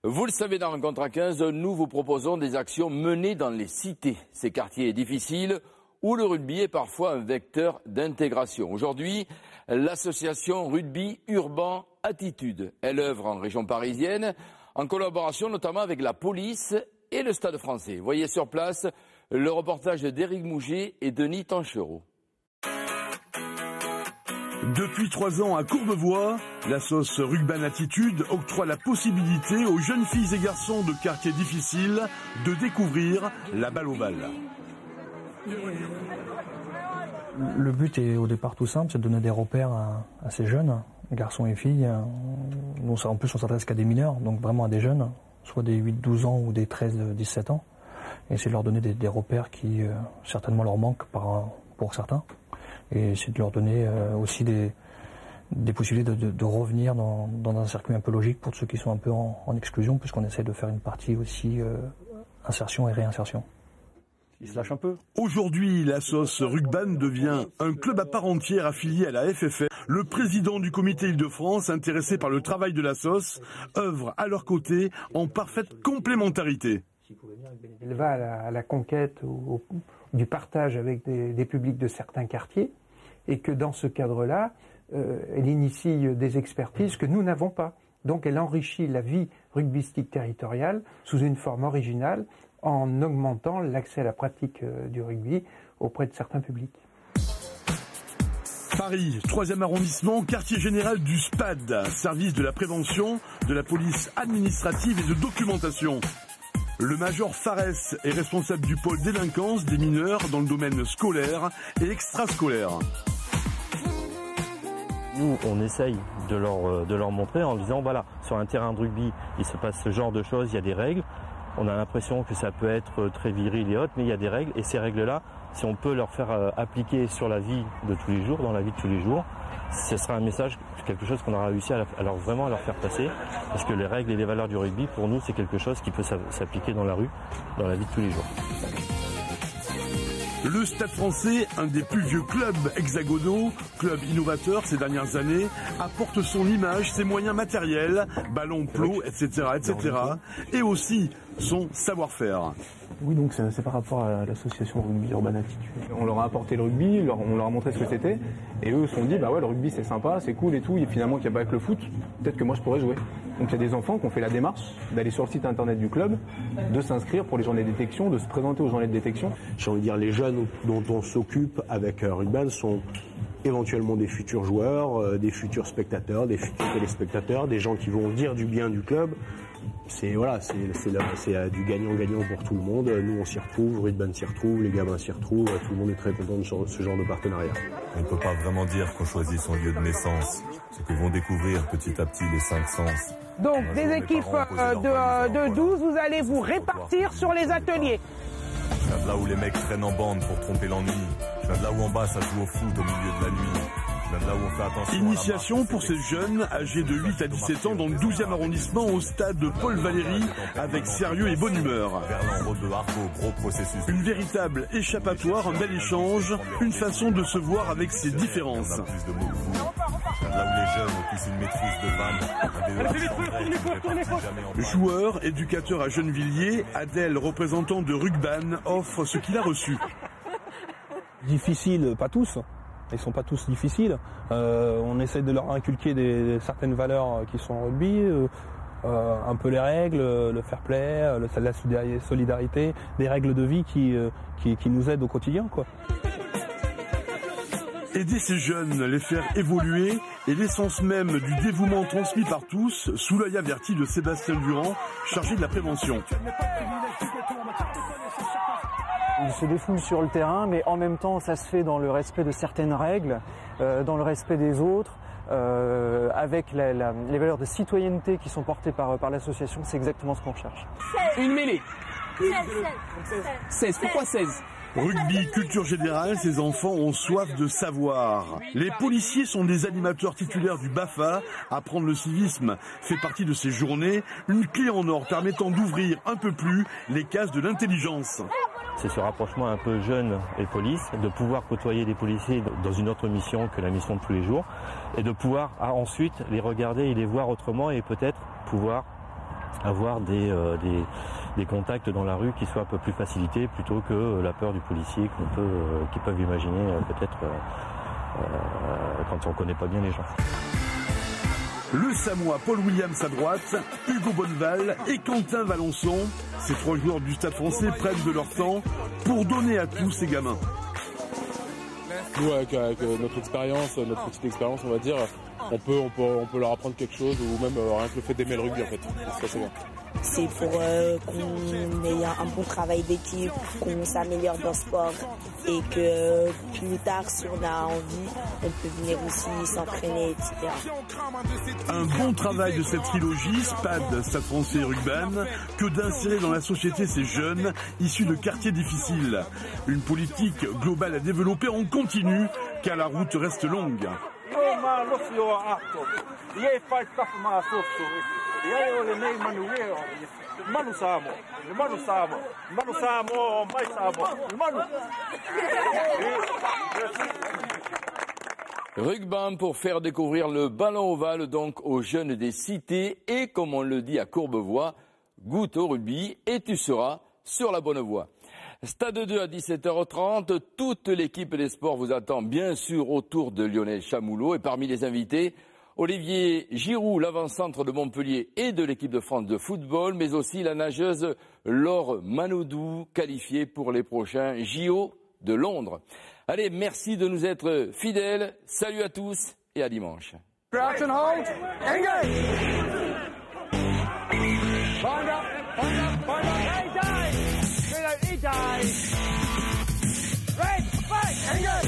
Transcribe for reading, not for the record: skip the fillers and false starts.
Vous le savez, dans Rencontre à 15, nous vous proposons des actions menées dans les cités, ces quartiers difficiles où le rugby est parfois un vecteur d'intégration. Aujourd'hui, l'association Rugby Urbain Attitude, elle œuvre en région parisienne, en collaboration notamment avec la police et le Stade français. Voyez sur place le reportage d'Éric Mouget et Denis Tanchereau. Depuis 3 ans à Courbevoie, l'association Rugby Attitude octroie la possibilité aux jeunes filles et garçons de quartiers difficiles de découvrir la balle ovale. Le but est au départ tout simple, c'est de donner des repères à ces jeunes, garçons et filles. Nous, en plus, on s'adresse qu'à des mineurs, donc vraiment à des jeunes, soit des 8-12 ans ou des 13-17 ans. Et c'est de leur donner des repères qui certainement leur manquent pour certains. Et c'est de leur donner aussi des possibilités de revenir dans un circuit un peu logique pour ceux qui sont un peu en exclusion, puisqu'on essaie de faire une partie aussi insertion et réinsertion. Ils se lâchent un peu. Aujourd'hui, la sauce Rugban devient un club à part entière affilié à la FFR. Le président du comité Île-de-France, intéressé par le travail de la sauce, œuvre à leur côté en parfaite complémentarité. Elle va à la conquête du partage avec des publics de certains quartiers et que dans ce cadre-là, elle initie des expertises que nous n'avons pas. Donc elle enrichit la vie rugbystique territoriale sous une forme originale en augmentant l'accès à la pratique du rugby auprès de certains publics. Paris, 3e arrondissement, quartier général du SPAD, service de la prévention, de la police administrative et de documentation. Le major Fares est responsable du pôle délinquance des mineurs dans le domaine scolaire et extrascolaire. Nous, on essaye de leur montrer en disant, voilà, sur un terrain de rugby, il se passe ce genre de choses, il y a des règles. On a l'impression que ça peut être très viril et autres, mais il y a des règles. Et ces règles-là, si on peut leur faire appliquer sur la vie de tous les jours, dans la vie de tous les jours, ce sera un message, quelque chose qu'on aura réussi à vraiment leur faire passer. Parce que les règles et les valeurs du rugby, pour nous, c'est quelque chose qui peut s'appliquer dans la rue, dans la vie de tous les jours. Le Stade français, un des plus vieux clubs hexagonaux, club innovateur ces dernières années, apporte son image, ses moyens matériels, ballons, plots, etc., et aussi son savoir-faire. Oui, donc c'est par rapport à l'association Rugby Urbain Attitude. On leur a apporté le rugby, on leur a montré ce que c'était, et eux se sont dit, bah ouais, le rugby c'est sympa, c'est cool et tout, et finalement qu'il n'y a pas que le foot, peut-être que moi je pourrais jouer. Donc il y a des enfants qui ont fait la démarche d'aller sur le site internet du club, de s'inscrire pour les journées de détection, de se présenter aux journées de détection. J'ai envie de dire, les jeunes dont on s'occupe avec Rugby sont éventuellement des futurs joueurs, des futurs spectateurs, des futurs téléspectateurs, des gens qui vont dire du bien du club. C'est du gagnant-gagnant pour tout le monde. Nous on s'y retrouve, Rugby s'y retrouve, les gamins s'y retrouvent, tout le monde est très content de ce genre de partenariat. On ne peut pas vraiment dire qu'on choisit son lieu de naissance, c'est qu'ils vont découvrir petit à petit les 5 sens. Donc des équipes de 12, vous allez vous répartir sur les ateliers. Je viens de là où les mecs traînent en bande pour tromper l'ennui. Je viens de là où en bas ça joue au foot au milieu de la nuit. Là où on fait attention. Initiation pour ces jeunes âgés de 8 à 17 ans dans le 12e arrondissement au stade de Paul Valéry avec sérieux et bonne humeur. Une véritable échappatoire, un bel échange, une façon de se voir avec ses différences. Là où les jeunes ont tous une maîtrise de vanne. Joueur, éducateur à Gennevilliers, Adèle, représentant de Rugban, offre ce qu'il a reçu. Difficile, pas tous. Ils sont pas tous difficiles. On essaie de leur inculquer certaines valeurs qui sont en rugby, un peu les règles, le fair play, la solidarité, des règles de vie qui nous aident au quotidien, quoi. Aider ces jeunes, les faire évoluer est l'essence même du dévouement transmis par tous, sous l'œil averti de Sébastien Durand, chargé de la prévention. Ils se défoulent sur le terrain, mais en même temps, ça se fait dans le respect de certaines règles, dans le respect des autres, avec les valeurs de citoyenneté qui sont portées par l'association. C'est exactement ce qu'on cherche. Une mêlée. 16. Pourquoi 16 ? Rugby, culture générale, ces enfants ont soif de savoir. Les policiers sont des animateurs titulaires du BAFA. Apprendre le civisme fait partie de ces journées, une clé en or permettant d'ouvrir un peu plus les cases de l'intelligence. C'est ce rapprochement un peu jeune et police, de pouvoir côtoyer des policiers dans une autre mission que la mission de tous les jours, et de pouvoir ensuite les regarder et les voir autrement et peut-être pouvoir avoir des contacts dans la rue qui soient un peu plus facilités plutôt que la peur du policier qu'ils peuvent imaginer peut-être quand on ne connaît pas bien les gens. Le Samoa Paul Williams à droite, Hugo Bonneval et Quentin Valençon. Ces 3 joueurs du Stade français prennent de leur temps pour donner à tous ces gamins. Nous, avec notre expérience, notre petite expérience, on va dire, on peut leur apprendre quelque chose ou même rien que le fait d'aimer le rugby en fait. C'est bon. C'est pour qu'on ait un bon travail d'équipe, qu'on s'améliore dans le sport et que plus tard, si on a envie, on peut venir aussi s'entraîner, etc. Un bon travail de cette trilogie, SPAD, Stade français et Rugban, que d'insérer dans la société ces jeunes issus de quartiers difficiles. Une politique globale à développer en continu, car la route reste longue. Rugban pour faire découvrir le ballon ovale donc aux jeunes des cités et comme on le dit à Courbevoie, goûte au rugby et tu seras sur la bonne voie. Stade 2 à 17h30, toute l'équipe des sports vous attend bien sûr autour de Lionel Chamoulot et parmi les invités, Olivier Giroud, l'avant-centre de Montpellier et de l'équipe de France de football, mais aussi la nageuse Laure Manodou, qualifiée pour les prochains JO de Londres. Allez, merci de nous être fidèles. Salut à tous et à dimanche. Crouch and hold. Engage. Bind up, bind up, bind up. Hey, dive. He dives. Red, fight, engage.